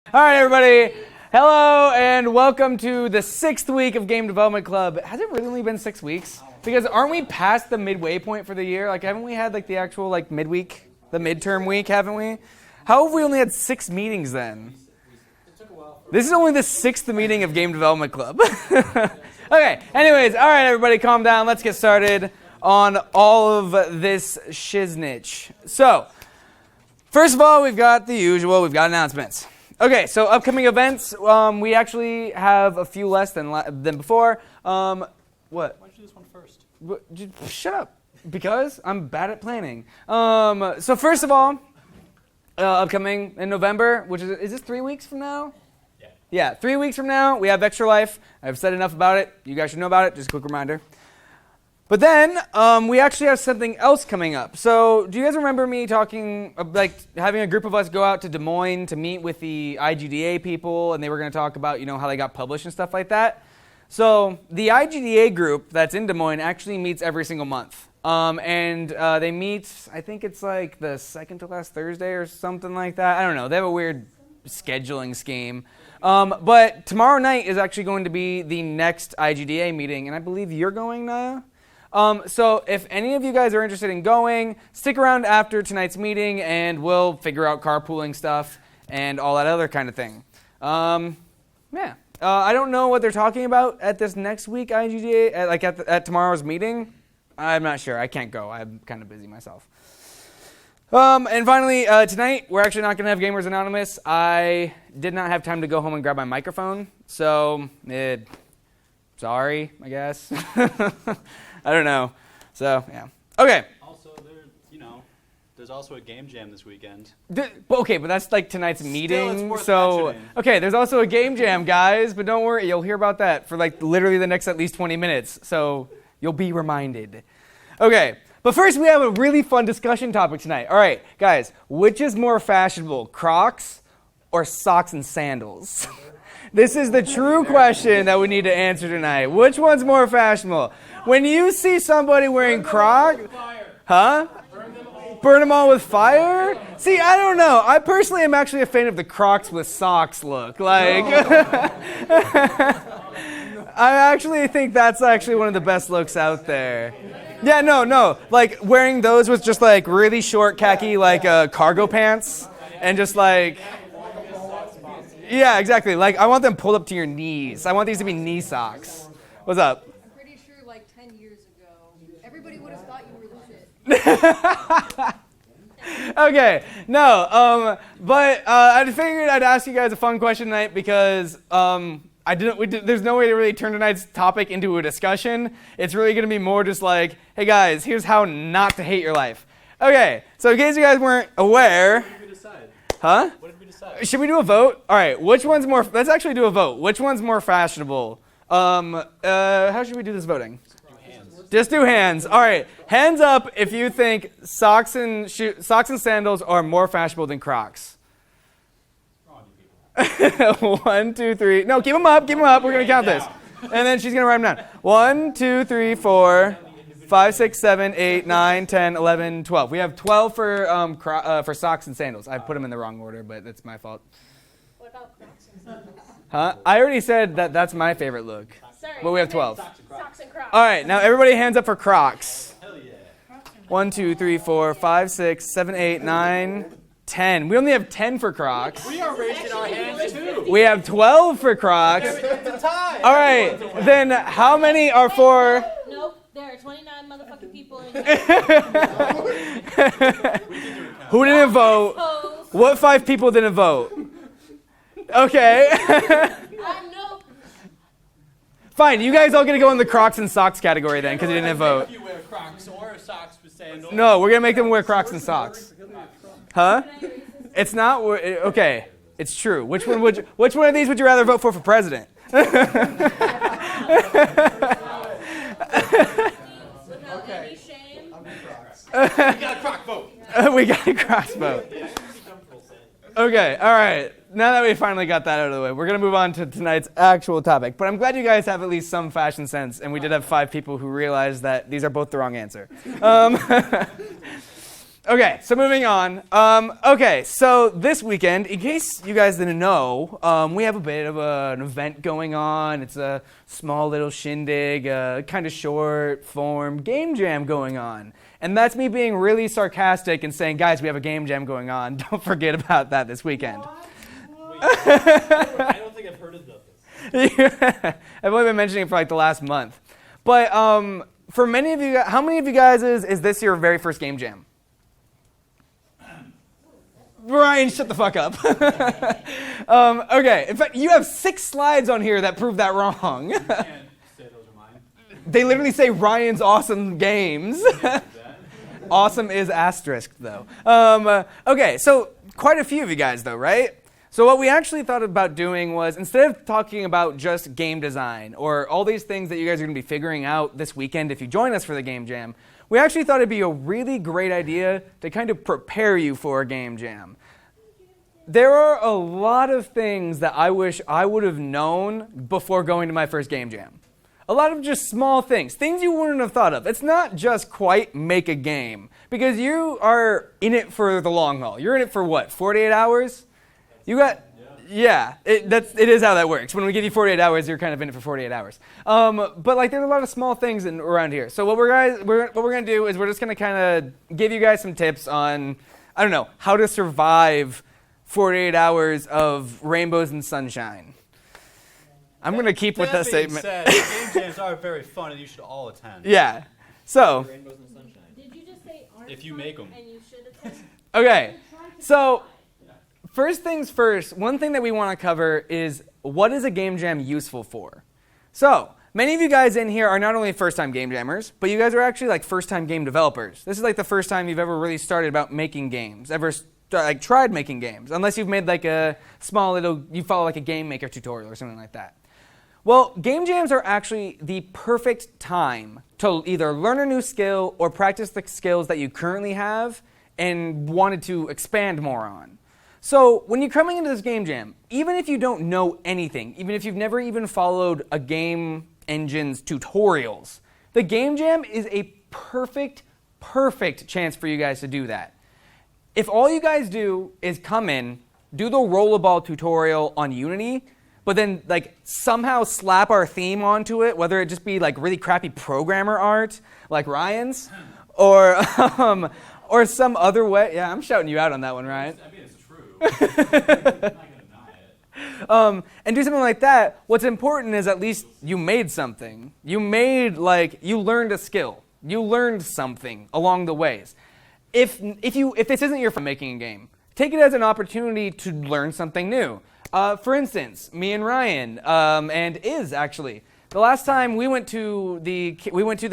All right, everybody. Hello, and welcome to the 6th week of Game Development Club. Has it really only been 6 weeks? Because aren't we past the midway point for the year? Like, haven't we had, like, the actual, like, midweek? The midterm week, haven't we? How have we only had 6 meetings then? This is only the 6th meeting of Game Development Club. Okay, anyways, all right, everybody, calm down. Let's get started on all of this shiznitch. So, first of all, we've got the usual. We've got announcements. Okay, so upcoming events. We actually have a few less than before. What? Why don't you do this one first? Shut up. Because I'm bad at planning. So first of all, upcoming in November, which is this 3 weeks from now? Yeah, 3 weeks from now, we have Extra Life. I've said enough about it. You guys should know about it. Just a quick reminder. But then, we actually have something else coming up. So, do you guys remember me talking, like, having a group of us go out to Des Moines to meet with the IGDA people, and they were going to talk about, how they got published and stuff like that? So, the IGDA group that's in Des Moines actually meets every single month. They meet, I think it's like the second to last Thursday or something like that. I don't know. They have a weird scheduling scheme. But tomorrow night is actually going to be the next IGDA meeting, and I believe you're going, Naya? So if any of you guys are interested in going, stick around after tonight's meeting, and we'll figure out carpooling stuff and all that other kind of thing. Yeah. I don't know what they're talking about at this next week IGDA, at tomorrow's meeting. I'm not sure. I can't go. I'm kind of busy myself. And finally, tonight, we're actually not going to have Gamers Anonymous. I did not have time to go home and grab my microphone, so sorry, I guess. I don't know. So, yeah. Okay. Also, there's also a game jam this weekend. Okay, but that's like tonight's meeting. It's worth so, mentioning. okay, there's also a game jam, guys, but don't worry, you'll hear about that for like literally the next at least 20 minutes. So, you'll be reminded. Okay. But first, we have a really fun discussion topic tonight. All right, guys, which is more fashionable, Crocs or socks and sandals? This is the true question that we need to answer tonight. Which one's more fashionable? When you see somebody wearing Crocs, huh? Burn them all with fire? See, I don't know. I personally am actually a fan of the Crocs with socks look. Like, I actually think that's actually one of the best looks out there. Yeah, no. Like, wearing those with just, like, really short khaki, like, cargo pants. And just, like... Yeah, exactly. Like, I want them pulled up to your knees. I want these to be knee socks. What's up? I'm pretty sure, like, 10 years ago, everybody would have thought you were the shit. Okay, no. But I figured I'd ask you guys a fun question tonight because... there's no way to really turn tonight's topic into a discussion. It's really going to be more just like, hey guys, here's how not to hate your life. Okay, so in case you guys weren't aware... What did we decide? Huh? What did we decide? Should we do a vote? All right, which one's more... Let's actually do a vote. Which one's more fashionable? How should we do this voting? Just do hands. All right, hands up if you think socks and sandals are more fashionable than Crocs. 1, 2, 3. No, keep them up. We're going to count this. And then she's going to write them down. 1, 2, 3, 4, 5, 6, 7, 8, 9, 10, 11, 12. We have 12 for socks and sandals. I put them in the wrong order, but that's my fault. What about Crocs and sandals? Huh? I already said that's my favorite look. Sorry. But we have 12. Socks and Crocs. All right, now everybody hands up for Crocs. Hell yeah. 1, 2, 3, 4, 5, 6, 7, 8, 9, 10. We only have 10 for Crocs. We are raising our hands too. We have 12 for Crocs. All right, then how many are for... Nope, there are 29 motherfucking people in here. Who didn't vote? What 5 people didn't vote? Okay. Nope. Fine, you guys all get to go in the Crocs and socks category then, because you didn't vote. If you wear Crocs or socks with sandals. No, we're going to make them wear Crocs and socks. Huh? It's not... Okay, it's true. Which one of these would you rather vote for president? Without any shame. We got a Croc vote. We got a Crocs vote. Okay, all right. Now that we finally got that out of the way, we're going to move on to tonight's actual topic. But I'm glad you guys have at least some fashion sense, and we did have 5 people who realized that these are both the wrong answer. Okay, so moving on. Okay, so this weekend, in case you guys didn't know, we have a bit of an event going on. It's a small little shindig, kind of short form game jam going on. And that's me being really sarcastic and saying, guys, we have a game jam going on. Don't forget about that this weekend. I don't think I've heard of this. Yeah, I've only been mentioning it for like the last month. But for many of you, how many of you guys is this your very first game jam? Ryan, shut the fuck up. Okay, in fact, you have 6 slides on here that prove that wrong. You can't say those are mine. They literally say Ryan's awesome games. Awesome is asterisk, though. Okay, so quite a few of you guys, though, right? So what we actually thought about doing was, instead of talking about just game design or all these things that you guys are going to be figuring out this weekend if you join us for the game jam, we actually thought it'd be a really great idea to kind of prepare you for a game jam. There are a lot of things that I wish I would have known before going to my first game jam. A lot of just small things you wouldn't have thought of. It's not just quite make a game, because you are in it for the long haul. You're in it for what, 48 hours? You got, yeah, it is how that works. When we give you 48 hours, you're kind of in it for 48 hours. But like, there's a lot of small things around here. So what we're gonna do is we're just gonna kind of give you guys some tips on, I don't know, how to survive 48 hours of rainbows and sunshine. I'm gonna keep with that statement. Said, game jams are very fun, and you should all attend. Yeah. So. Rainbows and sunshine. Did you just say aren't If you fun make 'em. and you should attend? Okay. So. First things first, one thing that we want to cover is what is a game jam useful for? So, many of you guys in here are not only first-time game jammers, but you guys are actually like first-time game developers. This is like the first time you've ever really started about making games, like tried making games, unless you've made like a small little, you follow like a game maker tutorial or something like that. Well, game jams are actually the perfect time to either learn a new skill or practice the skills that you currently have and wanted to expand more on. So when you're coming into this game jam, even if you don't know anything, even if you've never even followed a game engine's tutorials, the game jam is a perfect chance for you guys to do that. If all you guys do is come in, do the rollerball tutorial on Unity, but then like somehow slap our theme onto it, whether it just be like really crappy programmer art like Ryan's, or some other way. Yeah, I'm shouting you out on that one, Ryan. I mean, it's true. I'm not going to deny it. And do something like that. What's important is at least you made something. You learned a skill. You learned something along the ways. If this isn't your fun making a game, take it as an opportunity to learn something new. For instance, me and Ryan, and Iz actually, the last time we went to the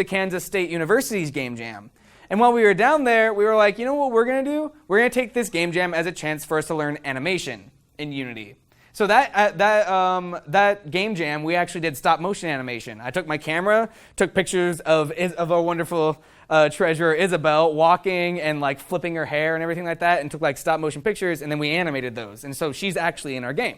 Kansas State University's game jam. And while we were down there, we were like, you know what we're going to do? We're going to take this game jam as a chance for us to learn animation in Unity. So that game jam, we actually did stop motion animation. I took my camera, took pictures of our wonderful treasurer Isabel walking and like flipping her hair and everything like that, and took like stop motion pictures, and then we animated those. And so she's actually in our game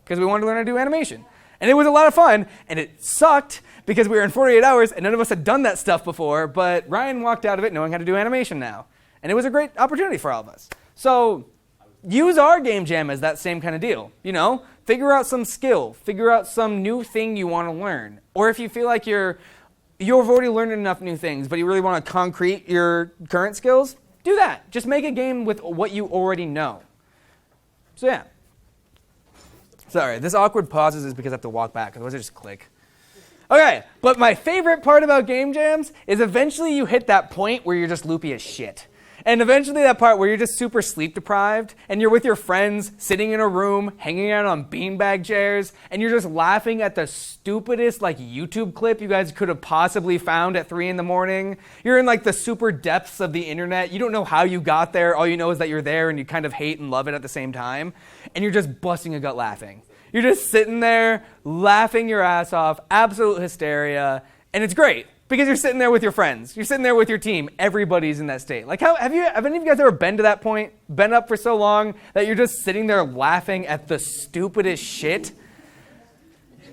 because we wanted to learn how to do animation. And it was a lot of fun, and it sucked because we were in 48 hours and none of us had done that stuff before, but Ryan walked out of it knowing how to do animation now. And it was a great opportunity for all of us. So use our game jam as that same kind of deal. You know, figure out some skill, figure out some new thing you want to learn. Or if you feel like you've already learned enough new things, but you really want to concrete your current skills, do that. Just make a game with what you already know. So yeah. Sorry, this awkward pauses is because I have to walk back, otherwise I just click. Okay, but my favorite part about game jams is eventually you hit that point where you're just loopy as shit. And eventually that part where you're just super sleep deprived and you're with your friends sitting in a room, hanging out on beanbag chairs, and you're just laughing at the stupidest like YouTube clip you guys could have possibly found at 3 a.m. You're in like the super depths of the internet. You don't know how you got there. All you know is that you're there and you kind of hate and love it at the same time. And you're just busting a gut laughing. You're just sitting there laughing your ass off, absolute hysteria, and it's great. Because you're sitting there with your friends. You're sitting there with your team. Everybody's in that state. Like, have any of you guys ever been to that point? Been up for so long that you're just sitting there laughing at the stupidest shit?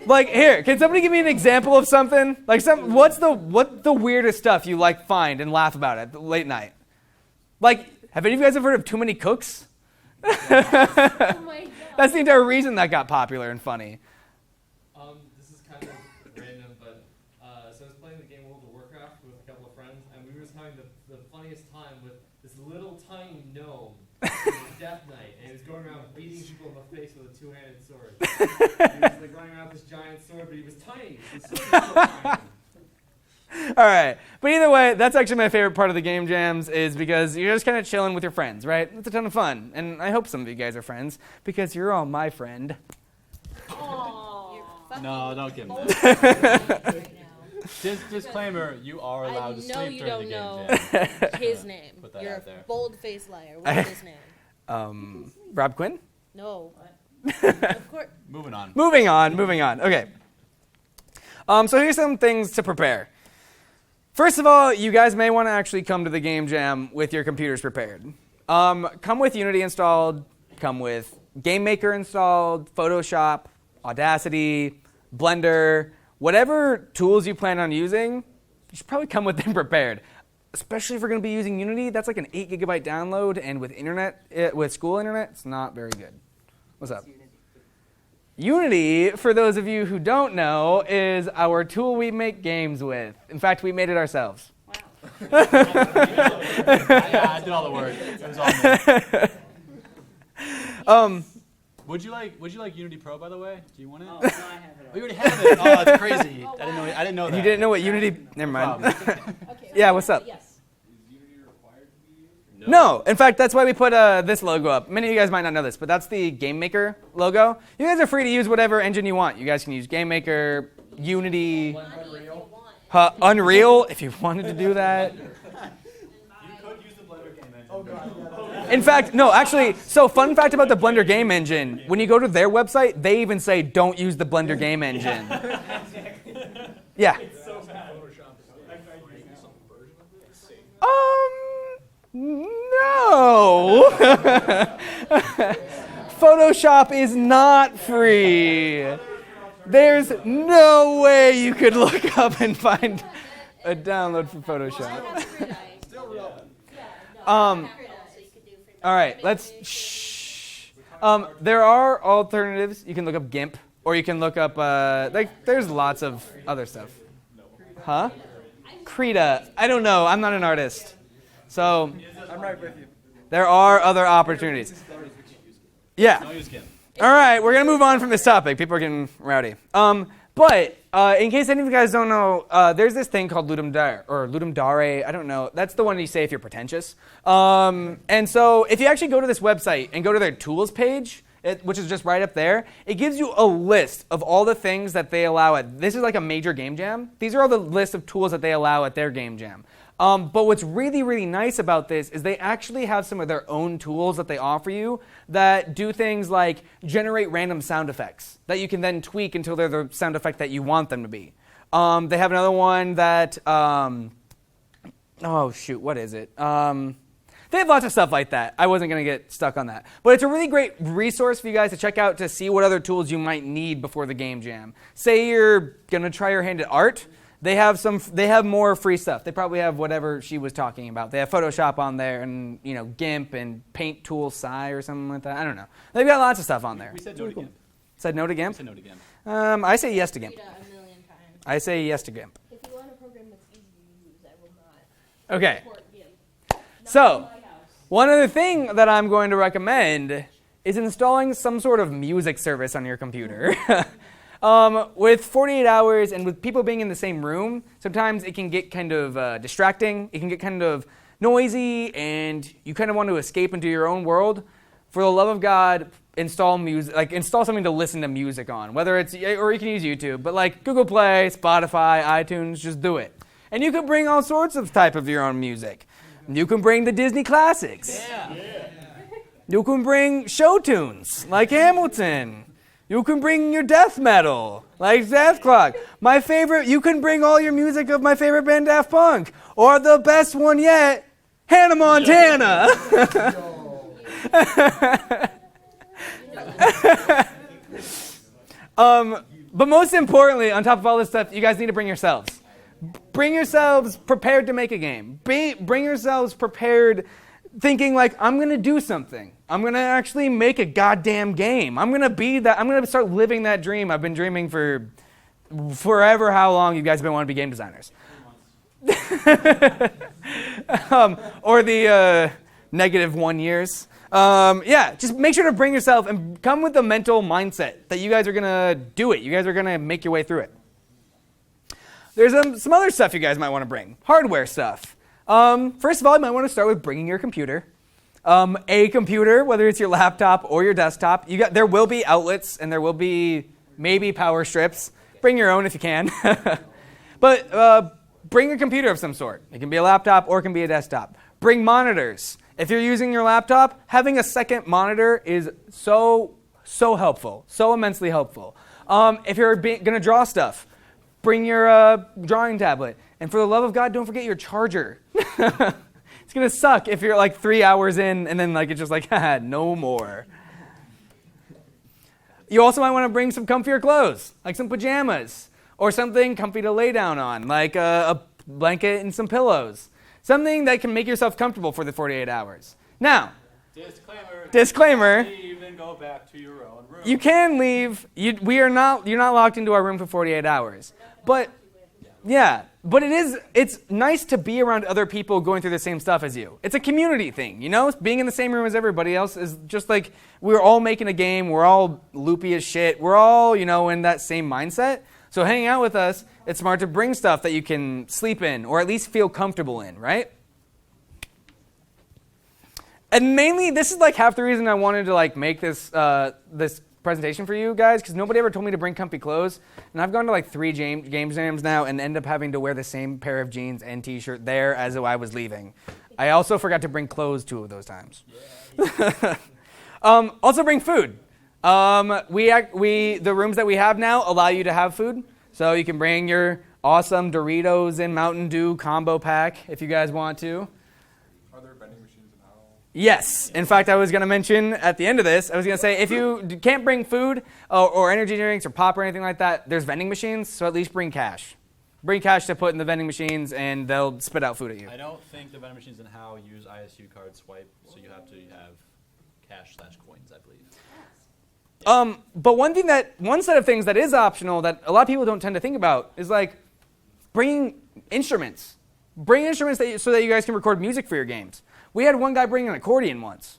Like, here, can somebody give me an example of something? Like, what's the weirdest stuff you like find and laugh about at late night? Like, Have any of you guys ever heard of Too Many Cooks? Oh my god. That's the entire reason that got popular and funny. This is kind of random, but so I was playing the game World of Warcraft with a couple of friends, and we were just having the funniest time with this little tiny gnome, Death Knight, and he was going around beating people in the face with a two-handed sword. He was like running around with this giant sword, but he was tiny. His sword was so tiny. All right. But either way, that's actually my favorite part of the game jams is because you're just kind of chilling with your friends, right? It's a ton of fun. And I hope some of you guys are friends because you're all my friend. Aww. No, don't give him Bold that. right now. Disclaimer, you are allowed to I know sleep you during the don't game know jam. his name. Put that You're out there. a bold-faced liar. What's his name? Rob Quinn? No. Of course. Moving on. Moving on. Okay. So here's some things to prepare. First of all, you guys may want to actually come to the game jam with your computers prepared. Come with Unity installed, come with Game Maker installed, Photoshop, Audacity, Blender, whatever tools you plan on using, you should probably come with them prepared. Especially if we're going to be using Unity, that's like an 8 gigabyte download, and with internet, with school internet, it's not very good. What's up? Unity, for those of you who don't know, is our tool we make games with. In fact, we made it ourselves. Yeah, I did all the work. It was all me. Would you like Unity Pro, by the way? Do you want it? Oh, no, I have it. Oh, you already have it. Oh, that's crazy. I didn't know that. You didn't know what Unity... Never mind. Okay. Yeah, what's up? Yes. No, in fact, that's why we put this logo up. Many of you guys might not know this, but that's the Game Maker logo. You guys are free to use whatever engine you want. You guys can use Game Maker, Unity, Unreal, if you wanted to do that. You could use the Blender game engine. In fact, no, actually, so fun fact about the Blender game engine, when you go to their website, they even say don't use the Blender game engine. Yeah. No. Photoshop is not free. There's no way you could look up and find a download for Photoshop. All right, let's shh. There are alternatives. You can look up GIMP, or you can look up, there's lots of other stuff. Huh? Krita. I don't know. I'm not an artist. So I'm right with you. there are other opportunities. Yeah. Don't use GIMP. All right, we're going to move on from this topic. People are getting rowdy. But in case any of you guys don't know, there's this thing called Ludum Dare, or Ludum Dare, I don't know. That's the one you say if you're pretentious. And so if you actually go to this website and go to their tools page, which is just right up there, it gives you a list of all the things that they allow at, this is like a major game jam. These are all the list of tools that they allow at their game jam. But what's really, really nice about this is they actually have some of their own tools that they offer you that do things like generate random sound effects that you can then tweak until they're the sound effect that you want them to be. They have another one that, oh shoot, what is it? They have lots of stuff like that. I wasn't going to get stuck on that. But it's a really great resource for you guys to check out to see what other tools you might need before the game jam. Say you're going to try your hand at art. They have more free stuff. They probably have whatever she was talking about. They have Photoshop on there and, GIMP and Paint Tool Sci or something like that. I don't know. They've got lots of stuff on there. We said no to GIMP. Said no to GIMP? We said no to GIMP. I say yes to GIMP. A million times. I say yes to GIMP. If you want a program that's easy to use, I will not Okay. support GIMP. So, one other thing that I'm going to recommend is installing some sort of music service on your computer. With 48 hours and with people being in the same room, sometimes it can get kind of distracting. It can get kind of noisy, and you kind of want to escape into your own world. For the love of God, install music, install something to listen to music on. Whether it's, or you can use YouTube, but like Google Play, Spotify, iTunes, just do it. And you can bring all sorts of type of your own music. You can bring the Disney classics. Yeah. You can bring show tunes like Hamilton. You can bring your death metal, like Death Clock. My favorite, you can bring all your music of my favorite band, Daft Punk. Or the best one yet, Hannah Montana. But most importantly, on top of all this stuff, you guys need to bring yourselves. Bring yourselves prepared to make a game. Bring yourselves prepared thinking like, I'm going to do something. I'm going to actually make a goddamn game. I'm going to be that. I'm going to start living that dream I've been dreaming for forever, how long you guys have been wanting to be game designers. Or the -1 years. Yeah, just make sure to bring yourself and come with the mental mindset that you guys are going to do it. You guys are going to make your way through it. There's some other stuff you guys might want to bring. Hardware stuff. First of all, you might want to start with bringing your computer. A computer, whether it's your laptop or your desktop. There will be outlets and there will be maybe power strips. Bring your own if you can. But bring a computer of some sort. It can be a laptop or it can be a desktop. Bring monitors. If you're using your laptop, having a second monitor is so helpful, so immensely helpful. If you're going to draw stuff, bring your drawing tablet. And for the love of God, don't forget your charger. It's going to suck if you're like 3 hours in and then like it's just like, haha, no more. You also might want to bring some comfier clothes, like some pajamas, or something comfy to lay down on, like a blanket and some pillows. Something that can make yourself comfortable for the 48 hours. Now, disclaimer. Leave and go back to your own room. You can leave. You're not locked into our room for 48 hours. But yeah, but it's nice to be around other people going through the same stuff as you. It's a community thing, you know? Being in the same room as everybody else is just like we're all making a game, we're all loopy as shit. We're all, in that same mindset. So hanging out with us, it's smart to bring stuff that you can sleep in or at least feel comfortable in, right? And mainly, this is like half the reason I wanted to like make this this presentation for you guys, because nobody ever told me to bring comfy clothes. And I've gone to like 3 game jams now and end up having to wear the same pair of jeans and t-shirt there as I was leaving. I also forgot to bring clothes 2 of those times. Yeah. Also bring food. The rooms that we have now allow you to have food. So you can bring your awesome Doritos and Mountain Dew combo pack if you guys want to. Are there vending machines in Howell? Yes. In fact, I was going to mention at the end of this, I was going to say if you can't bring food or energy drinks or pop or anything like that, there's vending machines, so at least bring cash. Bring cash to put in the vending machines and they'll spit out food at you. I don't think the vending machines in Howell use ISU card swipe, so you have to have cash/coins, I believe. But one set of things that is optional that a lot of people don't tend to think about is like bringing instruments. Bring instruments so that you guys can record music for your games. We had one guy bring an accordion once,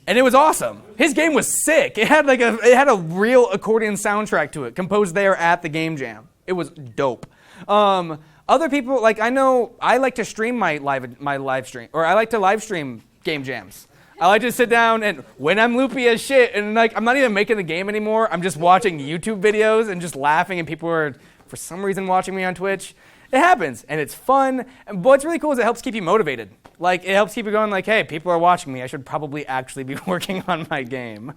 and it was awesome. His game was sick. It had a real accordion soundtrack to it, composed there at the game jam. It was dope. Other people, like I know, I like to stream my live stream, or I like to live stream game jams. I like to sit down and when I'm loopy as shit and like I'm not even making the game anymore, I'm just watching YouTube videos and just laughing and people are for some reason watching me on Twitch. It happens and it's fun. And what's really cool is it helps keep you motivated. Like it helps keep you going like, hey, people are watching me. I should probably actually be working on my game.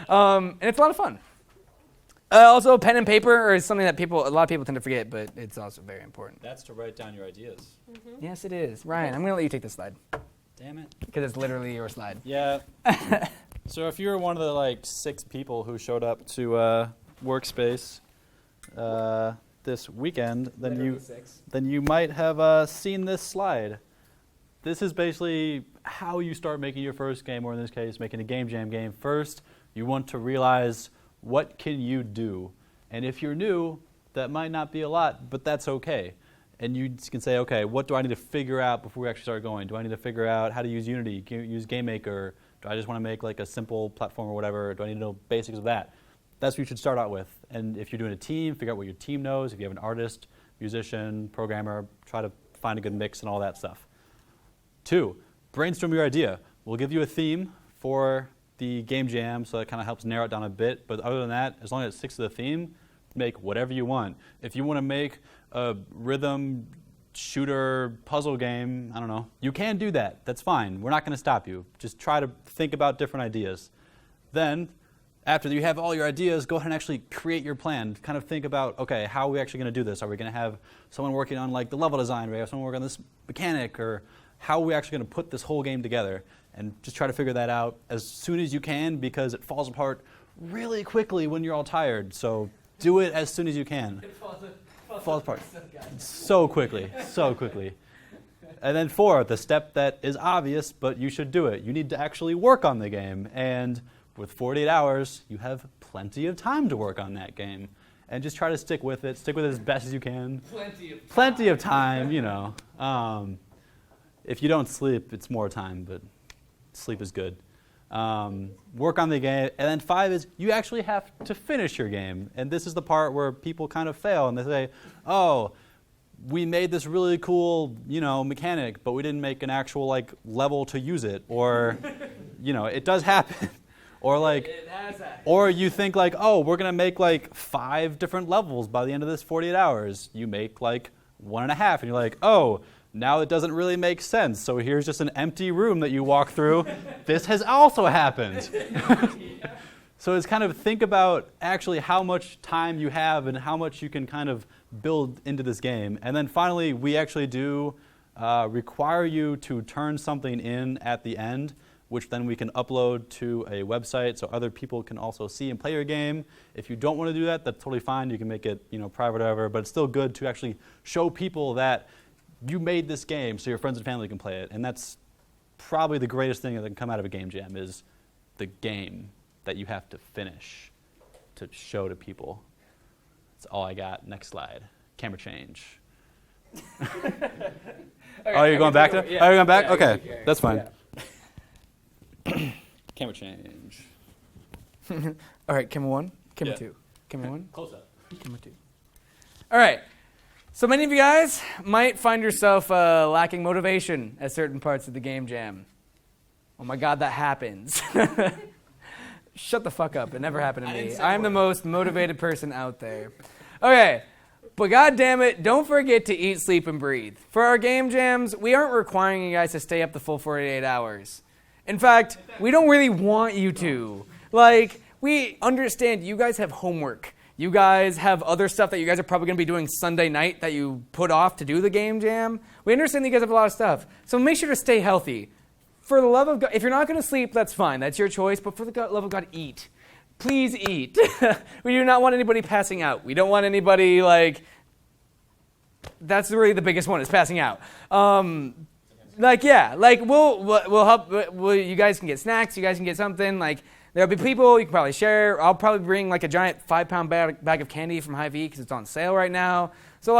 And it's a lot of fun. Also, pen and paper is something that a lot of people tend to forget, but it's also very important. That's to write down your ideas. Mm-hmm. Yes, it is. Ryan, I'm going to let you take this slide. Damn it. Because it's literally your slide. Yeah. So if you're one of the like 6 people who showed up to Workspace this weekend, then you might have seen this slide. This is basically how you start making your first game, or in this case, making a game jam game. First, you want to realize what can you do, and if you're new, that might not be a lot, but that's okay. And you can say, okay, what do I need to figure out before we actually start going? Do I need to figure out how to use Unity, use GameMaker? Do I just want to make like a simple platform or whatever? Do I need to know basics of that? That's what you should start out with. And if you're doing a team, figure out what your team knows. If you have an artist, musician, programmer, try to find a good mix and all that stuff. 2, brainstorm your idea. We'll give you a theme for the game jam, so that kind of helps narrow it down a bit. But other than that, as long as it sticks to the theme, make whatever you want. If you want to make a rhythm shooter puzzle game, I don't know, you can do that. That's fine. We're not going to stop you. Just try to think about different ideas. Then, after you have all your ideas, go ahead and actually create your plan. Kind of think about, okay, how are we actually going to do this? Are we going to have someone working on like the level design? Are we have someone working on this mechanic? Or how are we actually going to put this whole game together? And just try to figure that out as soon as you can, because it falls apart really quickly when you're all tired. So do it as soon as you can. Falls apart so quickly, so quickly. And then 4, the step that is obvious, but you should do it. You need to actually work on the game. And with 48 hours, you have plenty of time to work on that game. And just try to stick with it. Stick with it as best as you can. Plenty of time, you know. If you don't sleep, it's more time, but sleep is good. Work on the game. And then 5 is you actually have to finish your game. And this is the part where people kind of fail. And they say, oh, we made this really cool, mechanic, but we didn't make an actual level to use it, or, it does happen, or It has happened. or you think oh, we're gonna make 5 different levels by the end of this 48 hours. You make 1.5, and you're like, oh, now it doesn't really make sense. So here's just an empty room that you walk through. This has also happened. So it's kind of think about actually how much time you have and how much you can kind of build into this game. And then finally, we actually do require you to turn something in at the end, which then we can upload to a website so other people can also see and play your game. If you don't want to do that, that's totally fine. You can make it private or whatever, but it's still good to actually show people that you made this game so your friends and family can play it. And that's probably the greatest thing that can come out of a game jam is the game that you have to finish to show to people. That's all I got. Next slide. Camera change. Oh, you're going back to? Yeah. Oh, you're going back? Yeah, okay, okay. that's fine. Camera change. All right, camera 1, camera Yeah. 2, camera 1, Close up. camera 2. All right. So many of you guys might find yourself lacking motivation at certain parts of the game jam. Oh my God, that happens. Shut the fuck up. It never happened to me. I'm the most motivated person out there. Okay. But God damn it, don't forget to eat, sleep, and breathe. For our game jams, we aren't requiring you guys to stay up the full 48 hours. In fact, we don't really want you to. We understand you guys have homework. You guys have other stuff that you guys are probably going to be doing Sunday night that you put off to do the game jam. We understand that you guys have a lot of stuff. So make sure to stay healthy. For the love of God, if you're not going to sleep, that's fine. That's your choice. But for the love of God, eat. Please eat. We do not want anybody passing out. We don't want anybody that's really the biggest one is passing out. We'll help. You guys can get snacks. You guys can get something. There'll be people you can probably share. I'll probably bring a giant 5-pound bag of candy from Hy-Vee because it's on sale right now. So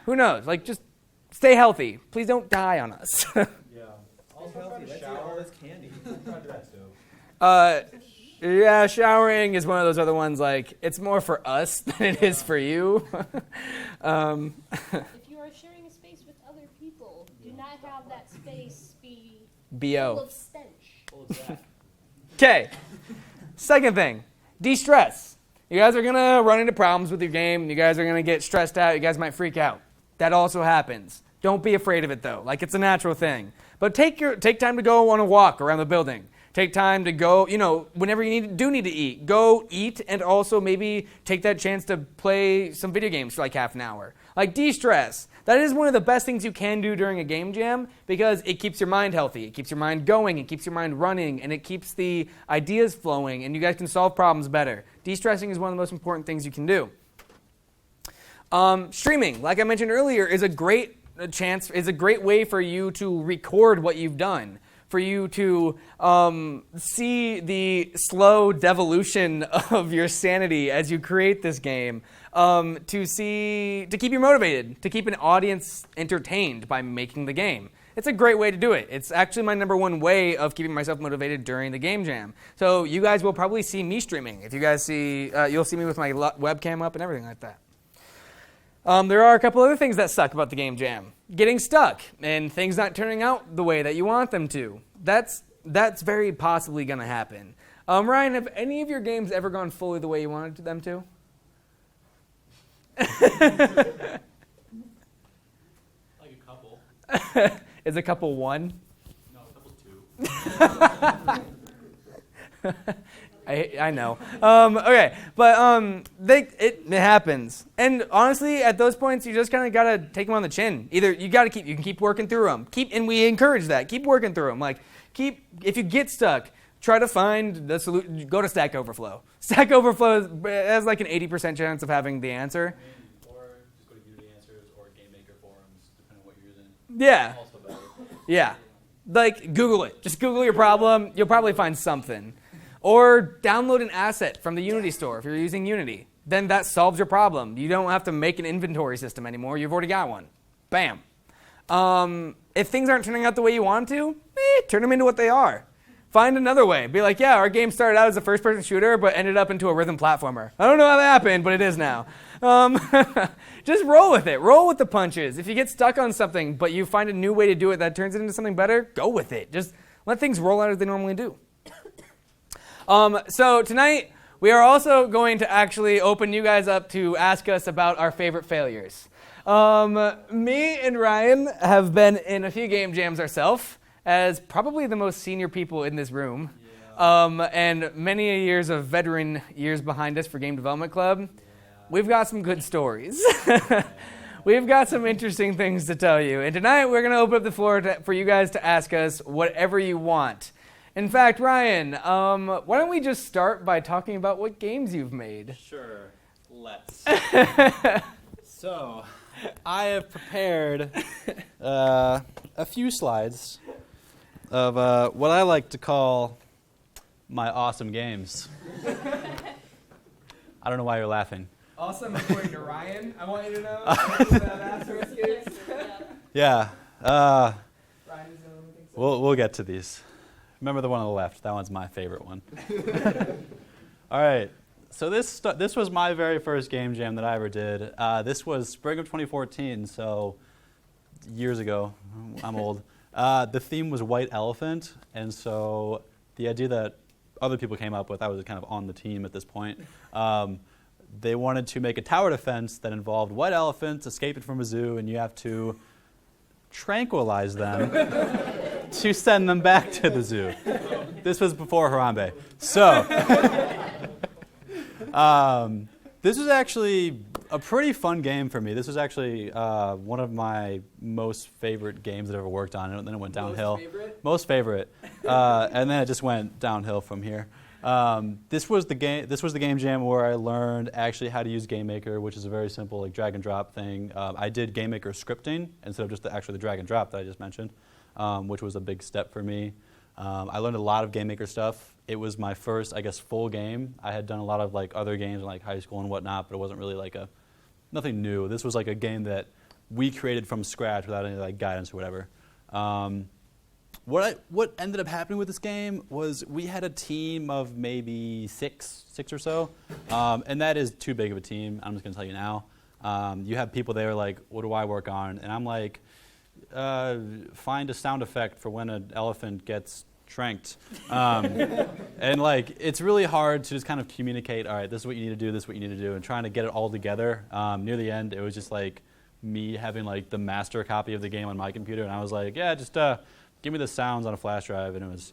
who knows? Just stay healthy. Please don't die on us. Yeah, showering is one of those other ones. It's more for us than it is for you. If you are sharing a space with other people, do not have that space be B.O. full of stench. Okay. Second thing, de-stress. You guys are going to run into problems with your game. You guys are going to get stressed out. You guys might freak out. That also happens. Don't be afraid of it, though. It's a natural thing. But take time to go on a walk around the building. Take time to go, whenever you need to eat, go eat, and also maybe take that chance to play some video games for half an hour. De-stress. That is one of the best things you can do during a game jam because it keeps your mind healthy. It keeps your mind going. It keeps your mind running. And it keeps the ideas flowing. And you guys can solve problems better. De-stressing is one of the most important things you can do. Streaming, like I mentioned earlier, is a great way for you to record what you've done. For you to see the slow devolution of your sanity as you create this game, to keep you motivated, to keep an audience entertained by making the game. It's a great way to do it. It's actually my number one way of keeping myself motivated during the game jam. So you guys will probably see me streaming. If you guys see, you'll see me with my webcam up and everything like that. There are a couple other things that suck about the game jam. Getting stuck and things not turning out the way that you want them to. That's very possibly going to happen. Ryan, have any of your games ever gone fully the way you wanted them to? A couple. Is a couple one? No, a couple two. I know. Okay, but it happens. And honestly, at those points, you just kind of gotta take them on the chin. Either you can keep working through them. And we encourage that. Keep working through them. If you get stuck, try to find the solution. Go to Stack Overflow. Stack Overflow has an 80% chance of having the answer. Or just go to Unity Answers or Game Maker forums, depending on what you're using. Yeah. Also better. Yeah. Like, Google it. Just Google your problem. You'll probably find something. Or download an asset from the Unity store if you're using Unity. Then that solves your problem. You don't have to make an inventory system anymore. You've already got one. Bam. If things aren't turning out the way you want to, turn them into what they are. Find another way. Be like, yeah, our game started out as a first-person shooter, but ended up into a rhythm platformer. I don't know how that happened, but it is now. Just roll with it. Roll with the punches. If you get stuck on something, but you find a new way to do it that turns it into something better, go with it. Just let things roll out as they normally do. So tonight, we are also going to actually open you guys up to ask us about our favorite failures. Me and Ryan have been in a few game jams ourselves, as probably the most senior people in this room, and many years of veteran years behind us for Game Development Club. We've got some good stories. We've got some interesting things to tell you. And tonight we're going to open up the floor for you guys to ask us whatever you want. In fact, Ryan, why don't we just start by talking about what games you've made? Sure, let's. So, I have prepared a few slides of what I like to call my awesome games. I don't know why you're laughing. Awesome according to Ryan, I want you to know. Yeah. We'll get to these. Remember the one on the left. That one's my favorite one. All right. So this was my very first game jam that I ever did. This was spring of 2014, so years ago. I'm old. The theme was white elephant, and so the idea that other people came up with, I was kind of on the team at this point. They wanted to make a tower defense that involved white elephants escaping from a zoo, and you have to tranquilize them to send them back to the zoo. This was before Harambe. So, this was actually a pretty fun game for me. This was actually one of my most favorite games that I ever worked on, and then it went downhill. Most favorite. And then it just went downhill from here. This was the game jam where I learned actually how to use GameMaker, which is a very simple like drag and drop thing. I did GameMaker scripting instead of just the drag and drop that I just mentioned, which was a big step for me. I learned a lot of GameMaker stuff. It was my first, I guess, full game. I had done a lot of like other games in like high school and whatnot, but it wasn't really like nothing new. This was like a game that we created from scratch without any like guidance or whatever. What ended up happening with this game was we had a team of maybe six or so, and that is too big of a team. I'm just going to tell you now. You have people there like, what do I work on? And I'm like, find a sound effect for when an elephant gets tranked. And like, it's really hard to just kind of communicate, all right, this is what you need to do, this is what you need to do, and trying to get it all together. Near the end, it was just like me having like the master copy of the game on my computer, and I was like, yeah, just give me the sounds on a flash drive, and it was,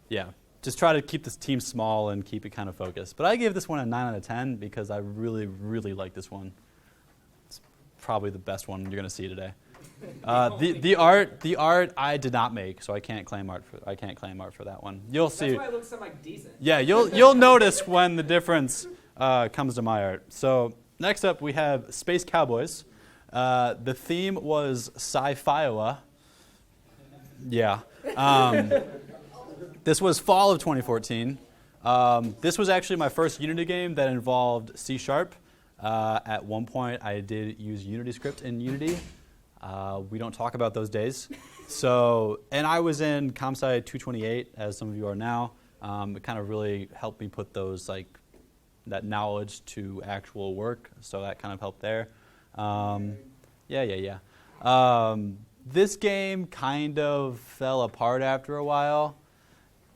yeah, just try to keep this team small and keep it kind of focused. But I gave this one a 9 out of 10 because I really, really like this one. It's probably the best one you're going to see today. The art I did not make, so I can't claim art for that one. You'll see. That's why it looks so like decent. Yeah, you'll notice when the difference comes to my art. So next up we have Space Cowboys. The theme was sci-fi. Yeah. This was fall of 2014. This was actually my first Unity game that involved C#. At one point, I did use Unity script in Unity. We don't talk about those days. So, and I was in ComSci 228, as some of you are now. It kind of really helped me put those that knowledge to actual work. So that kind of helped there. Yeah. This game kind of fell apart after a while.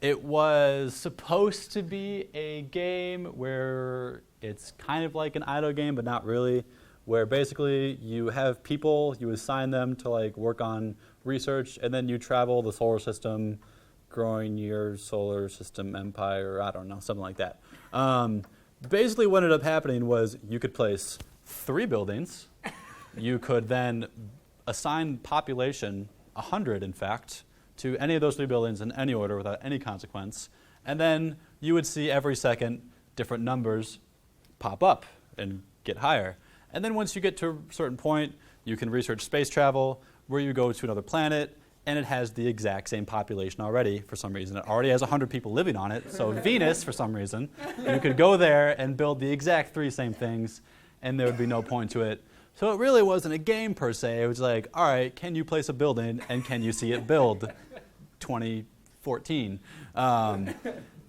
It was supposed to be a game where it's kind of like an idle game, but not really, where basically you have people, you assign them to like work on research, and then you travel the solar system, growing your solar system empire, I don't know, something like that. Basically what ended up happening was you could place 3 buildings. You could then assign population, 100 in fact, to any of those 3 buildings in any order without any consequence. And then you would see every second different numbers pop up and get higher. And then once you get to a certain point, you can research space travel, where you go to another planet, and it has the exact same population already for some reason. It already has 100 people living on it, so Venus, for some reason, you could go there and build the exact 3 same things, and there would be no point to it. So it really wasn't a game per se. It was like, all right, can you place a building, and can you see it build? 2014.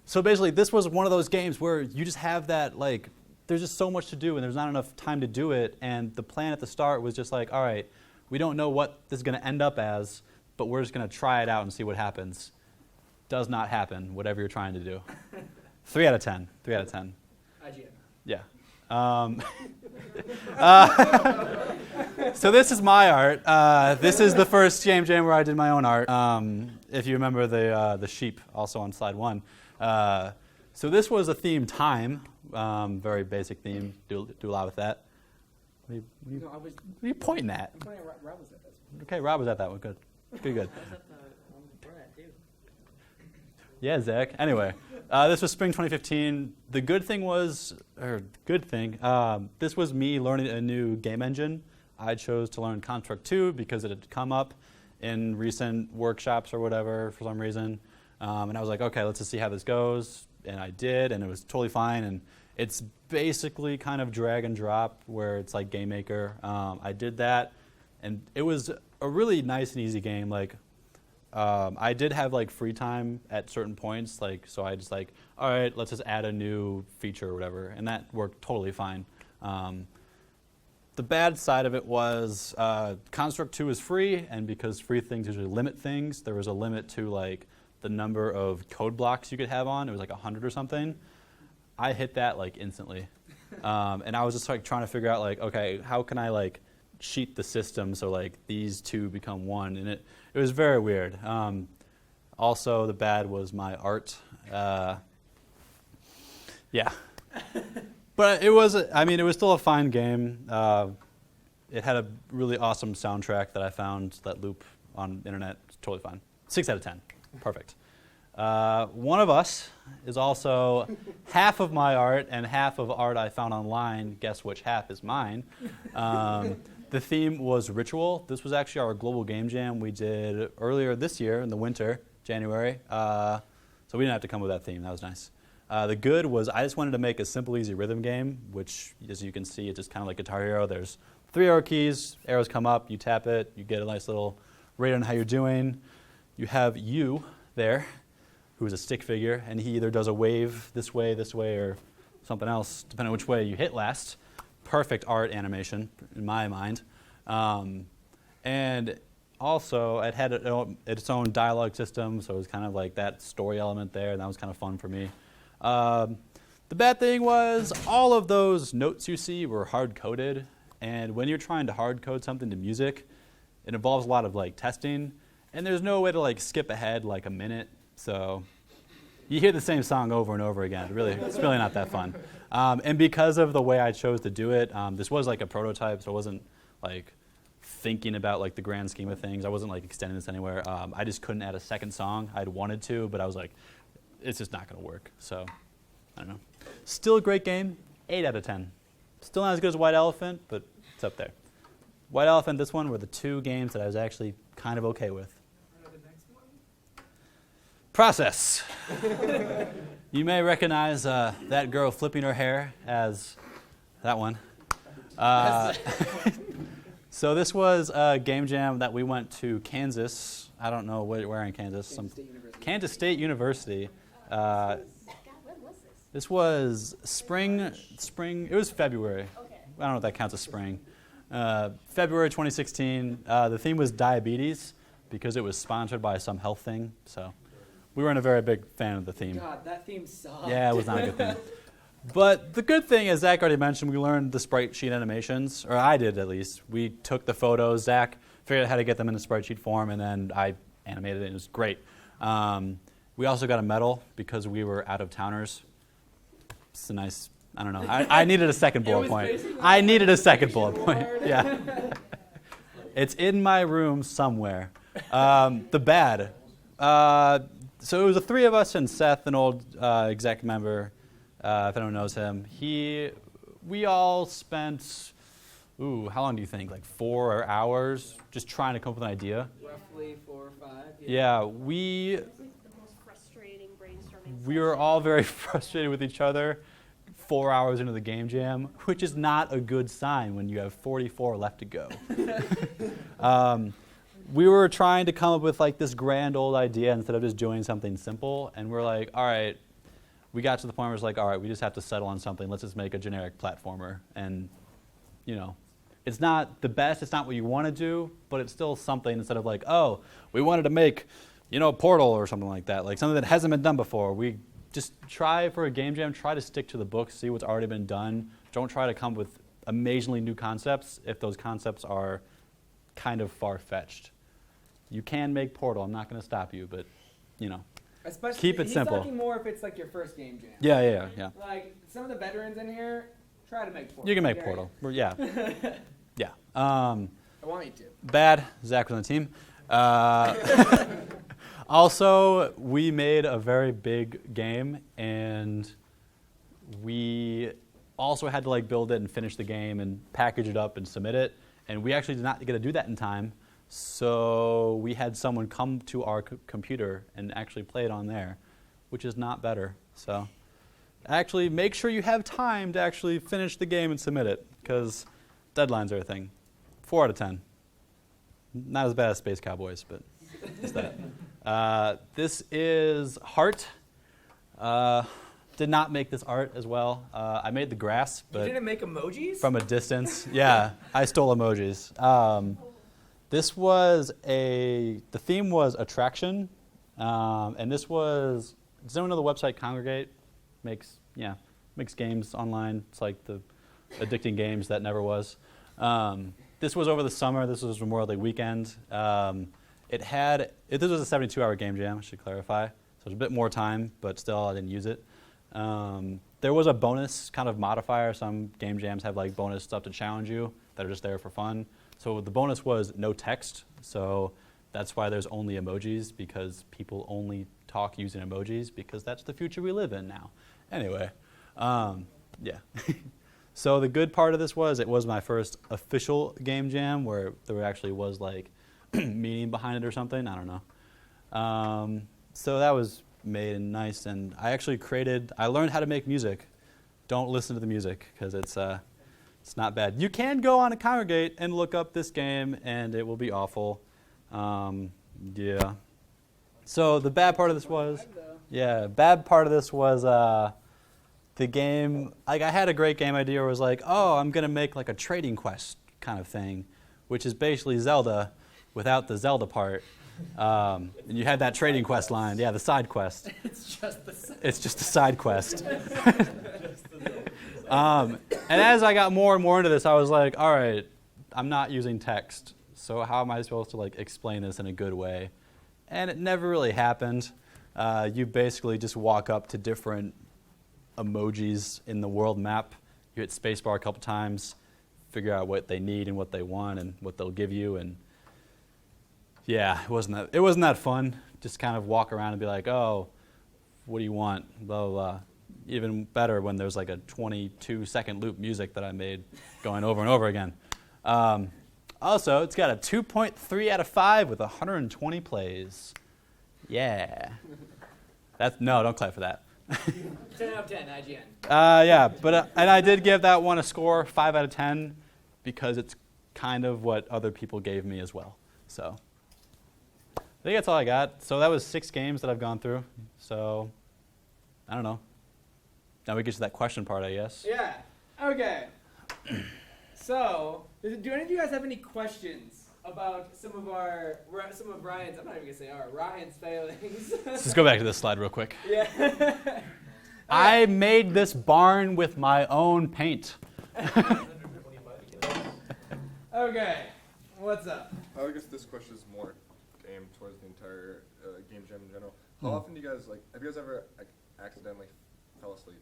So basically, this was one of those games where you just have that, like, there's just so much to do, and there's not enough time to do it, and the plan at the start was just like, all right, we don't know what this is going to end up as, but we're just going to try it out and see what happens. Does not happen, whatever you're trying to do. 3 out of 10. 3 out of 10. IGN. Yeah. So this is my art. This is the first game jam where I did my own art. If you remember the sheep, also on slide 1. So this was a theme time, very basic theme. Do a lot with that. What are you pointing at? I'm pointing at Rob was at this one. Okay, Rob was at that one. Good. Good. Yeah, Zach. Anyway, this was spring 2015. The good thing was, this was me learning a new game engine. I chose to learn Construct 2 because it had come up in recent workshops or whatever for some reason. And I was like, okay, let's just see how this goes. And I did, and it was totally fine. And it's basically kind of drag and drop where it's like Game Maker. I did that, and it was a really nice and easy game. Like, I did have like free time at certain points, like so I just like, all right, let's just add a new feature or whatever, and that worked totally fine. The bad side of it was Construct 2 is free, and because free things usually limit things, there was a limit to like the number of code blocks you could have on. It was like 100 or something. I hit that like instantly, and I was just like trying to figure out like, okay, how can I like cheat the system so like these 2 become 1, and it was very weird. Also, the bad was my art. Yeah, but it was it was still a fine game. It had a really awesome soundtrack that I found that loop on the internet. It's totally fine. 6 out of 10. Perfect. One of us is also half of my art and half of art I found online. Guess which half is mine? The theme was ritual. This was actually our global game jam we did earlier this year in the winter, January. So we didn't have to come with that theme. That was nice. The good was I just wanted to make a simple, easy rhythm game, which, as you can see, it's just kind of like Guitar Hero. There's 3 arrow keys. Arrows come up. You tap it. You get a nice little rate on how you're doing. You have you there, who is a stick figure, and he either does a wave this way, or something else, depending on which way you hit last. Perfect art animation, in my mind. And also, it had its own dialogue system, so it was kind of like that story element there, and that was kind of fun for me. The bad thing was all of those notes you see were hard-coded, and when you're trying to hard-code something to music, it involves a lot of like testing, and there's no way to like skip ahead like a minute, so you hear the same song over and over again. It's really not that fun. And because of the way I chose to do it, this was like a prototype, so I wasn't like thinking about like the grand scheme of things. I wasn't like extending this anywhere. I just couldn't add a second song. I'd wanted to, but I was like, it's just not going to work. So I don't know. Still a great game. 8 out of 10. Still not as good as White Elephant, but it's up there. White Elephant, this one were the 2 games that I was actually kind of okay with. Process. You may recognize that girl flipping her hair as that one. So this was a game jam that we went to Kansas. I don't know where in Kansas. Kansas State University. God, when was this? This was spring. It was February. Okay. I don't know if that counts as spring. February 2016. The theme was diabetes because it was sponsored by some health thing. So we weren't a very big fan of the theme. God, that theme sucked. Yeah, it was not a good thing. But the good thing, as Zach already mentioned, we learned the sprite sheet animations, or I did at least. We took the photos, Zach figured out how to get them in a sprite sheet form, and then I animated it, and it was great. We also got a medal because we were out-of-towners. It's a nice, I don't know. I needed a second bullet point. I needed a second bullet point. Yeah. It's in my room somewhere. The bad. So it was the 3 of us and Seth, an old exec member. If anyone knows him, we all spent ooh, how long do you think? Like 4 hours, just trying to come up with an idea. Roughly 4 or 5. Yeah, we It's like the most frustrating brainstorming we were session. all very frustrated with each other 4 hours into the game jam, which is not a good sign when you have 44 left to go. We were trying to come up with like this grand old idea instead of just doing something simple, and we're like, all right, we got to the point where it's like, all right, we just have to settle on something. Let's just make a generic platformer, and you know, it's not the best, it's not what you want to do, but it's still something instead of like, oh, we wanted to make, you know, Portal or something like that, like something that hasn't been done before. We just try for a game jam, try to stick to the book, see what's already been done. Don't try to come with amazingly new concepts if those concepts are kind of far-fetched. You can make Portal, I'm not going to stop you, but, you know. Especially, Keep it he's simple. talking more if it's like your first game jam. Yeah. Like, some of the veterans in here, try to make Portal. You can make Dare Portal. Yeah. Yeah. I want you to. Bad. Zach was on the team. Also, we made a very big game, and we also had to like build it and finish the game and package it up and submit it. And we actually did not get to do that in time, so we had someone come to our computer and actually play it on there, which is not better. So actually make sure you have time to actually finish the game and submit it, because deadlines are a thing. 4 out of 10. Not as bad as Space Cowboys, but it's that. This is Heart. Did not make this art as well. I made the grass, You but didn't make emojis? from a distance. Yeah, I stole emojis. This was the theme was attraction, and this was, does anyone know the website Congregate? Makes games online. It's like the addicting games that never was. This was over the summer. This was Memorial Day weekend. This was a 72-hour game jam, I should clarify. So there's a bit more time, but still I didn't use it. There was a bonus kind of modifier. Some game jams have like bonus stuff to challenge you that are just there for fun. So the bonus was no text. So that's why there's only emojis, because people only talk using emojis, because that's the future we live in now. Anyway, yeah. So the good part of this was it was my first official game jam where there actually was like meaning behind it or something. I don't know. So that was made and nice, and I learned how to make music. Don't listen to the music, because it's not bad. You can go on a Congregate and look up this game, and it will be awful. Yeah. So the bad part of this was, the game, like I had a great game idea where it was like, oh, I'm going to make like a trading quest kind of thing, which is basically Zelda without the Zelda part. And you had that trading quest line, the side quest. It's just the It's just a side quest. And as I got more and more into this, I was like, all right, I'm not using text, so how am I supposed to like explain this in a good way? And it never really happened. You basically just walk up to different emojis in the world map. You hit spacebar a couple times, figure out what they need and what they want and what they'll give you, and yeah, it wasn't that fun. Just kind of walk around and be like, oh, what do you want? Blah, blah, blah. Even better when there's like a 22-second loop music that I made going over and over again. Also, it's got a 2.3 out of 5 with 120 plays. Yeah. No, don't clap for that. 10 out of 10, IGN. Yeah, but and I did give that one a score 5 out of 10 because it's kind of what other people gave me as well. So I think that's all I got. So that was 6 games that I've gone through. So I don't know. Now we get to that question part, I guess. Yeah. Okay. So, do any of you guys have any questions about some of Ryan's? I'm not even gonna say Ryan's failings. Let's just go back to this slide real quick. Yeah. I made this barn with my own paint. Okay. What's up? I guess this question is more aimed towards the entire game jam in general. How often do you guys have you guys ever accidentally fell asleep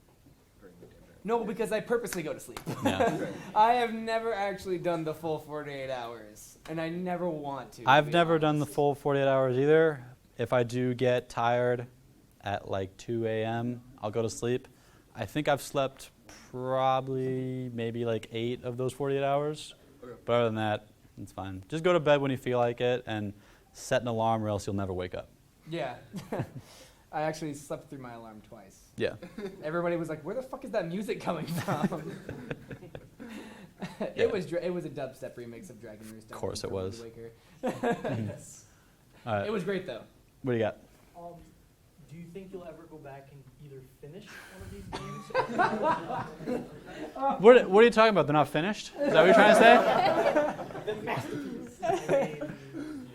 during the game jam? No, because I purposely go to sleep. Yeah. Okay. I have never actually done the full 48 hours, and I never want to. I've be never done the honest. full 48 hours either. If I do get tired at like 2 a.m., I'll go to sleep. I think I've slept probably maybe like 8 of those 48 hours. Okay. But other than that, it's fine. Just go to bed when you feel like it and set an alarm or else you'll never wake up. Yeah. I actually slept through my alarm twice. Yeah. Everybody was like, "Where the fuck is that music coming from?" Yeah. It was a dubstep remix of Dragon Roost. Of course it was. Waker. All right. It was great though. What do you got? Do you think you'll ever go back and either finish one of these games? What are you talking about? They're not finished? Is that what you're trying to say? The masterpiece. I mean,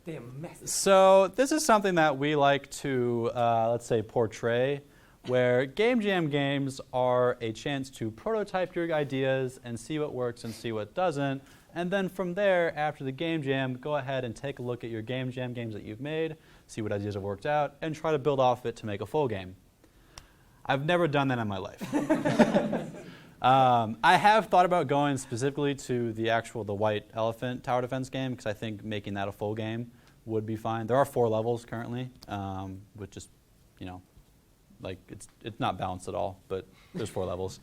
Damn mess. So this is something that we like to, let's say, portray, where Game Jam games are a chance to prototype your ideas and see what works and see what doesn't. And then from there, after the Game Jam, go ahead and take a look at your Game Jam games that you've made, see what ideas have worked out, and try to build off of it to make a full game. I've never done that in my life. I have thought about going specifically to the White Elephant tower defense game, because I think making that a full game would be fine. There are 4 levels currently, with just, like it's not balanced at all, but there's 4 levels.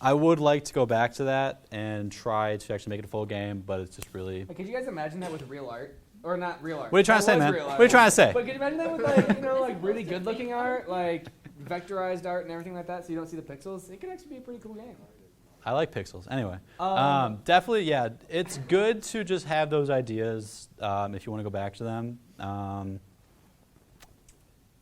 I would like to go back to that and try to actually make it a full game, but it's just really... Could you guys imagine that with real art? Or not real art. What are you trying to say, That was man? real What art. are you trying to say? But could you imagine that with like really good looking art, like vectorized art and everything like that, so you don't see the pixels? It could actually be a pretty cool game. I like pixels. Anyway, Um, definitely, yeah, it's good to just have those ideas if you want to go back to them.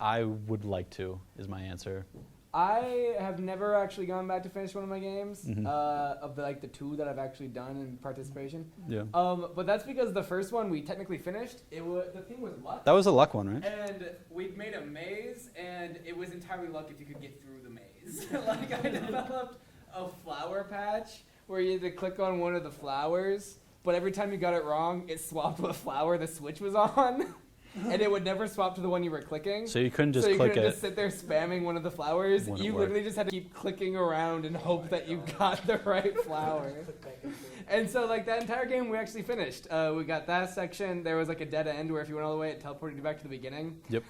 I would like to, is my answer. I have never actually gone back to finish one of my games Mhm. of the 2 that I've actually done in participation. Yeah. But that's because the first one we technically finished. The thing was luck. That was a luck one, right? And we made a maze, and it was entirely luck if you could get through the maze. Like, I developed a flower patch where you had to click on one of the flowers, but every time you got it wrong, it swapped what flower the switch was on, and it would never swap to the one you were clicking. So you couldn't just so you click couldn't it. just sit there spamming one of the flowers. Wouldn't You work. literally just had to keep clicking around and hope that you got the right flower. click back and forth. And so, like, that entire game we actually finished. We got that section. There was, like, a dead end where if you went all the way, it teleported you back to the beginning. Yep.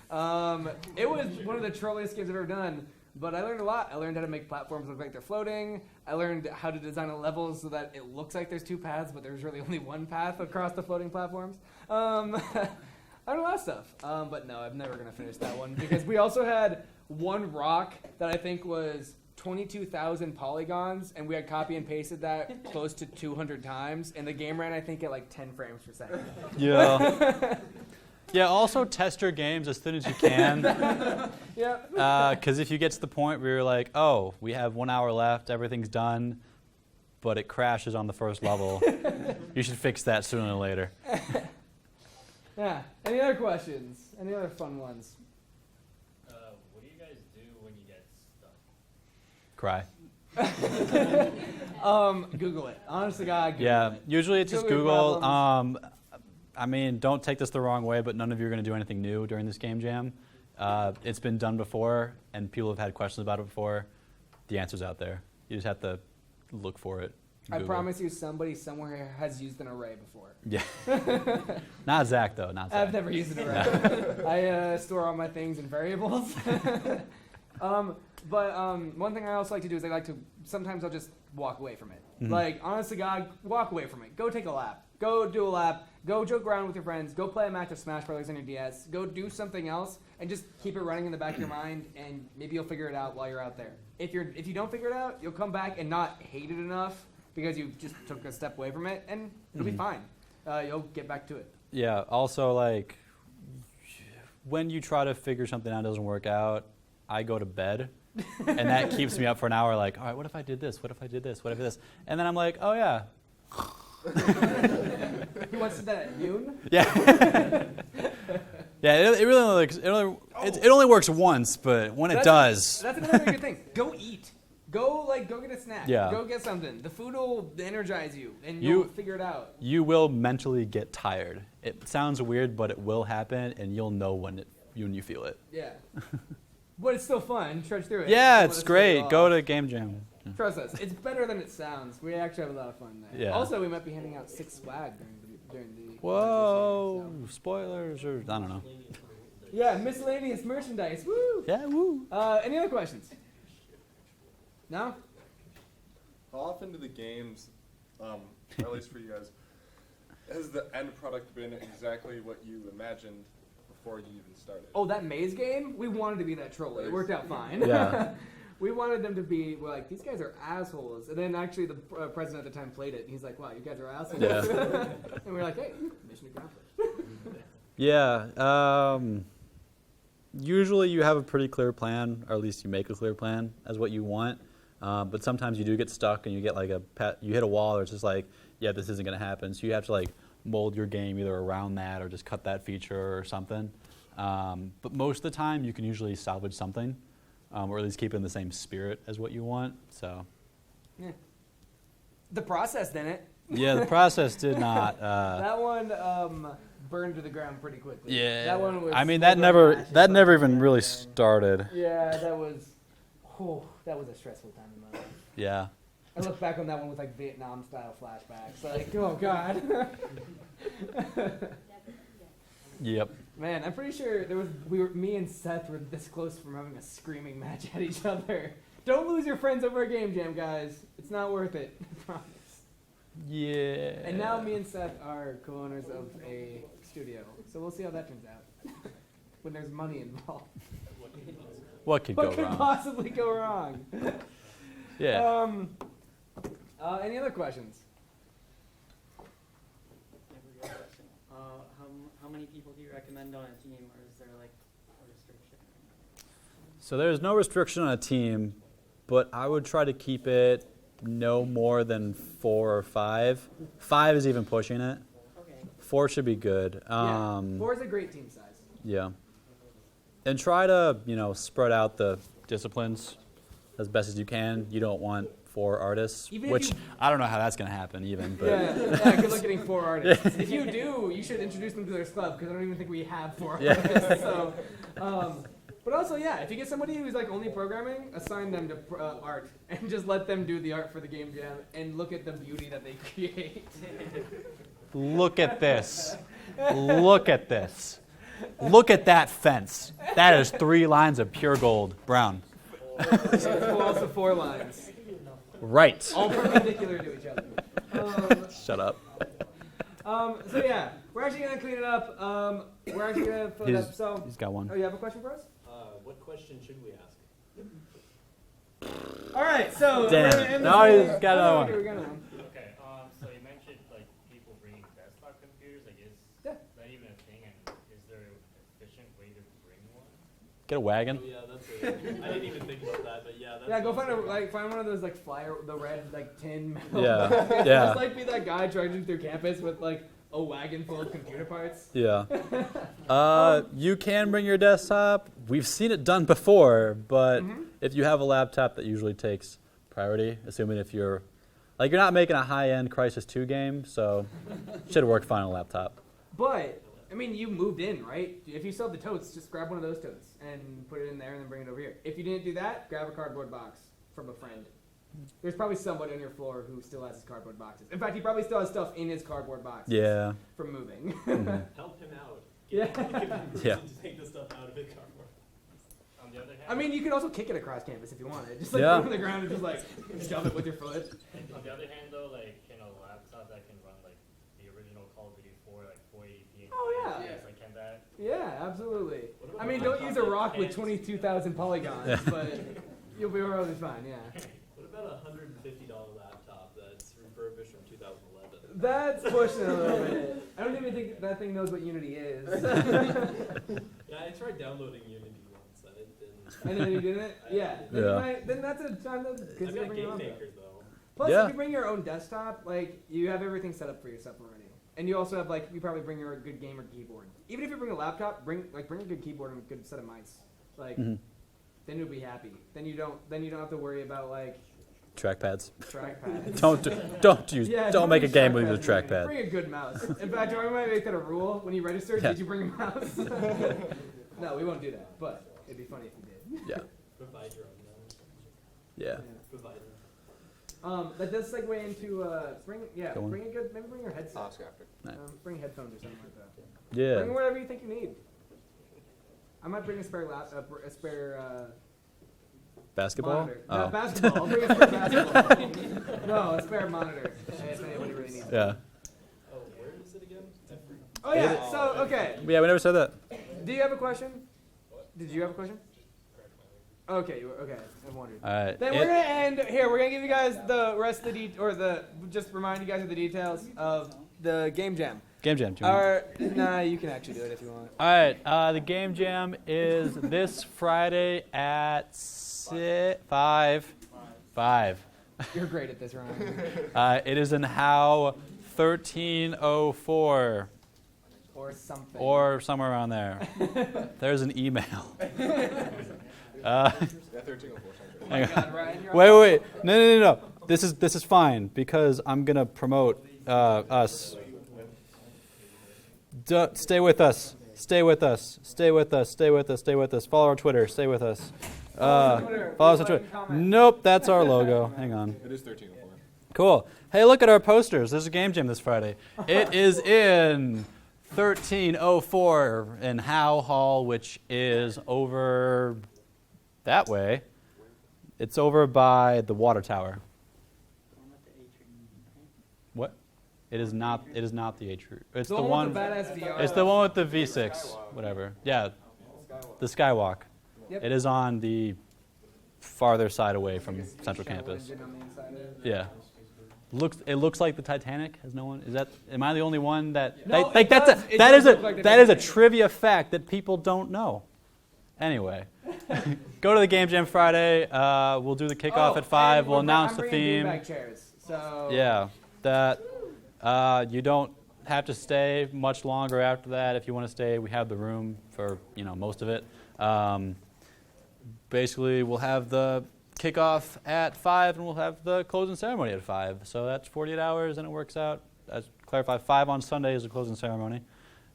It was one of the trolliest games I've ever done, but I learned a lot. I learned how to make platforms look like they're floating. I learned how to design a level so that it looks like there's 2 paths, but there's really only 1 path across the floating platforms. I learned a lot of stuff, but no, I'm never going to finish that one because we also had one rock that I think was 22,000 polygons, and we had copy and pasted that close to 200 times, and the game ran, I think, at like 10 frames per second. Yeah. Yeah, also test your games as soon as you can. Yep. Because if you get to the point where you're like, oh, we have 1 hour left, everything's done, but it crashes on the first level, you should fix that sooner or later. Yeah. Any other questions? Any other fun ones? What do you guys do when you get stuck? Cry. Google it. Honest to God, Google Yeah, it. usually it's just Google Google. problems. I mean, don't take this the wrong way, but none of you are going to do anything new during this game jam. It's been done before, and people have had questions about it before. The answer's out there. You just have to look for it. I Google. promise you somebody somewhere has used an array before. Yeah. Not Zach, though. Not Zach. I've never used an array. I store all my things in variables. But one thing I also like to do is sometimes I'll just walk away from it. Mhm. Like, honest to God, walk away from it. Go take a lap. Go do a lap. Go joke around with your friends. Go play a match of Smash Brothers on your DS. Go do something else and just keep it running in the back of your mind, and maybe you'll figure it out while you're out there. If you don't figure it out, you'll come back and not hate it enough because you just took a step away from it, and it'll be Mhm. fine. You'll get back to it. Yeah. Also, like, when you try to figure something out and it doesn't work out, I go to bed, and that keeps me up for an hour. Like, all right, what if I did this? What if I did this? What if this? And then I'm like, oh yeah, Who wants to do that? Yoon? yeah, yeah. It really only it only works once, but when it does, That's another good thing. Go eat. Go get a snack. Yeah. Go get something. The food will energize you, and You- you'll figure it out. you will mentally get tired. It sounds weird, but it will happen, and you'll know when you feel it. Yeah. But it's still fun. Trudge through it. Yeah, Don't it's let it great. throw Go you to off. Game Jam. Trust us. It's better than it sounds. We actually have a lot of fun there. Yeah. Also, we might be handing out 6 swag during the. Whoa, so. spoilers or I don't know. Yeah, miscellaneous merchandise. Woo. Yeah, woo. Any other questions? No? How often do the games, or at least for you guys, has the end product been exactly what you imagined before you even started? Oh, that maze game? We wanted to be that troll. It worked out fine. Yeah. We wanted them to be, we're like, these guys are assholes. And then actually the president at the time played it, and he's like, wow, you guys are assholes. Yeah. And we were like, hey, mission accomplished. Yeah. Usually you have a pretty clear plan, or at least you make a clear plan as what you want. But sometimes you do get stuck and you get like you hit a wall, or it's just like, yeah, this isn't going to happen. So you have to like mold your game either around that or just cut that feature or something. But most of the time you can usually salvage something, or at least keep it in the same spirit as what you want. So. Yeah. The process didn't. Yeah, the process did not. That one burned to the ground pretty quickly. Yeah. That one was. I mean, that never even really started. Yeah, that was a stressful time in my life. Yeah. I look back on that one with like Vietnam style flashbacks. Like, oh god. Yep. Man, I'm pretty sure me and Seth were this close from having a screaming match at each other. Don't lose your friends over a game jam, guys. It's not worth it. I promise. Yeah. And now me and Seth are co-owners of a studio, so we'll see how that turns out. When there's money involved. What could What go could wrong? possibly go wrong? Yeah. Any other questions? How many people do you recommend on a team, or is there like a restriction? So there's no restriction on a team, but I would try to keep it no more than 4 or 5. 5 is even pushing it. Okay. 4 should be good. Yeah, 4 is a great team size. Yeah. And try to, spread out the disciplines as best as you can. You don't want 4 artists, Even if which you- I don't know how that's going to happen even. But Yeah, good luck getting 4 artists. If you do, you should introduce them to their club, because I don't even think we have 4 Yeah. artists. So, but also, yeah, if you get somebody who's like only programming, assign them to art, and just let them do the art for the game jam, and look at the beauty that they create. look at this. Look at this. Look at that fence. That is 3 lines of pure gold, brown. Also 4 lines, Right. all perpendicular to each other. Shut up. So yeah, we're actually gonna clean it up. We're actually gonna put it up. So, He's got one. oh, you have a question for us? What question should we ask? All right, so Damn. we're gonna end No, this- he's got another one. Okay, we got another one. Okay, so you mentioned like people bringing desktop computers. Like, is Yeah. that even a thing? And is there an efficient way to bring one? Get a wagon. Oh, yeah, that's it. I didn't even think about that, but yeah, that's Yeah, go also- find one of those like the red like tin metal. Yeah, Just yeah. like be that guy trudging through campus with like a wagon full of computer parts. Yeah. You can bring your desktop. We've seen it done before, but if you have a laptop, that usually takes priority, assuming if you're not making a high-end Crysis 2 game, so should work fine on a laptop. But I mean, you moved in, right? If you still have the totes, just grab one of those totes and put it in there, and then bring it over here. If you didn't do that, grab a cardboard box from a friend. There's probably somebody on your floor who still has his cardboard boxes. In fact, he probably still has stuff in his cardboard boxes Yeah. from moving. Help him out. Yeah. Yeah. Take the stuff out of his cardboard. On the other hand, I mean, you could also kick it across campus if you wanted. Just like Yeah. put it on the ground and just like shove it with your foot. on the other hand, though, like, can a laptop that can run like the original Call of Duty 4, like 480p? And Oh, yeah. FPS, like, can that? Yeah, absolutely. What about I mean, a don't laptop use a that rock with can't- 22,000 polygons, but you'll be really fine, yeah. What about a $150 laptop that's refurbished from 2011? That's pushing it a little bit. I don't even think that thing knows what Unity is. Yeah, I tried downloading Unity once, and it didn't. And then you didn't? Yeah. Then, Yeah. then that's a time to I've consider got bringing your Game own. Maker though. Plus, Yeah. if you bring your own desktop, like, you have everything set up for yourself already. And you also have, like, you probably bring your good gamer keyboard. Even if you bring a laptop, bring a good keyboard and a good set of mice. Like, then you'll be happy. Then you don't have to worry about, like, Trackpads. trackpads. Don't make a use game with a trackpads. trackpad. Bring a good mouse. In fact, I might make that a rule when you register. Yeah. Did you bring a mouse? No, we won't do that. But it'd be funny if you did. Yeah. Provide your own mouse. Yeah. Provide. That does segue into Go on. bring a good, maybe bring your headset. Ask after. Bring headphones or something like that. Yeah. Bring whatever you think you need. I might bring a spare Basketball? Monitor. Oh. Not basketball. I'll bring a spare basketball. No, a spare monitor. If anybody really needs it. Yeah. Oh, where is it again? Oh yeah. So okay. Yeah, we never said that. Do you have a question? Did you have a question? Okay. Okay. I wondered. All right. Then we're gonna end here. We're gonna give you guys the rest of the just remind you guys of the details of the game jam. Game Jam. Do you want- Nah, you can actually do it if you want. All right. The Game Jam is this Friday at 5. You're great at this, Ryan. It is in How 1304 Or something. or somewhere around there. There's an email. Yeah, 1304. Oh my God, Ryan, you're Wait. No. This is fine because I'm gonna promote us. Stay with us. Follow our Twitter. Stay with us. Follow us on Twitter. Nope, that's our logo. Hang on. It is 1304. Cool. Hey, look at our posters. There's a Game Jam this Friday. It is in 1304 in Howe Hall, which is over that way. It's over by the water tower. What? It is not. It is not the Atrium. It's the one. With the badass VR. It's the one with the V6. Whatever. Yeah. The Skywalk. Yep. It is on the farther side away from Central Campus. Engine on the inside of it. Yeah. It looks like the Titanic. Has no one? Is that? Am I the only one that? No, like it that's does. a. It That does is a. look like the That is a Titanic. trivia fact that people don't know. Anyway, go to the Game Jam Friday. We'll do the kickoff at 5. We'll announce the theme. Beanbag chairs. So Yeah, that you don't have to stay much longer after that. If you want to stay, we have the room for most of it. Basically, we'll have the kickoff at 5, and we'll have the closing ceremony at 5. So that's 48 hours, and it works out. As clarify, 5 on Sunday is the closing ceremony,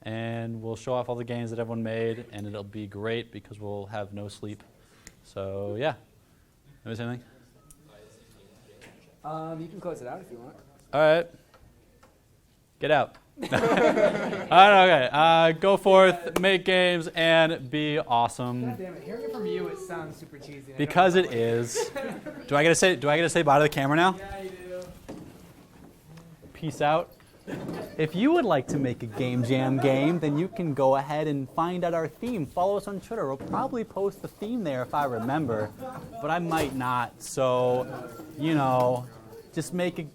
and we'll show off all the games that everyone made, and it'll be great because we'll have no sleep. So yeah, miss anything? you can close it out if you want. All right. Get out. All right, okay. Go forth, make games, and be awesome. God damn it! Hearing it from you, it sounds super cheesy. and I don't Because know it why. is. Do I get to say bye to the camera now? Yeah, you do. Peace out. If you would like to make a Game Jam game, then you can go ahead and find out our theme. Follow us on Twitter. We'll probably post the theme there if I remember, but I might not. So, just make a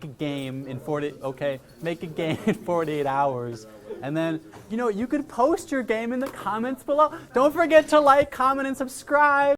game in 48 hours, and then you could post your game in the comments below. Don't forget to like, comment, and subscribe.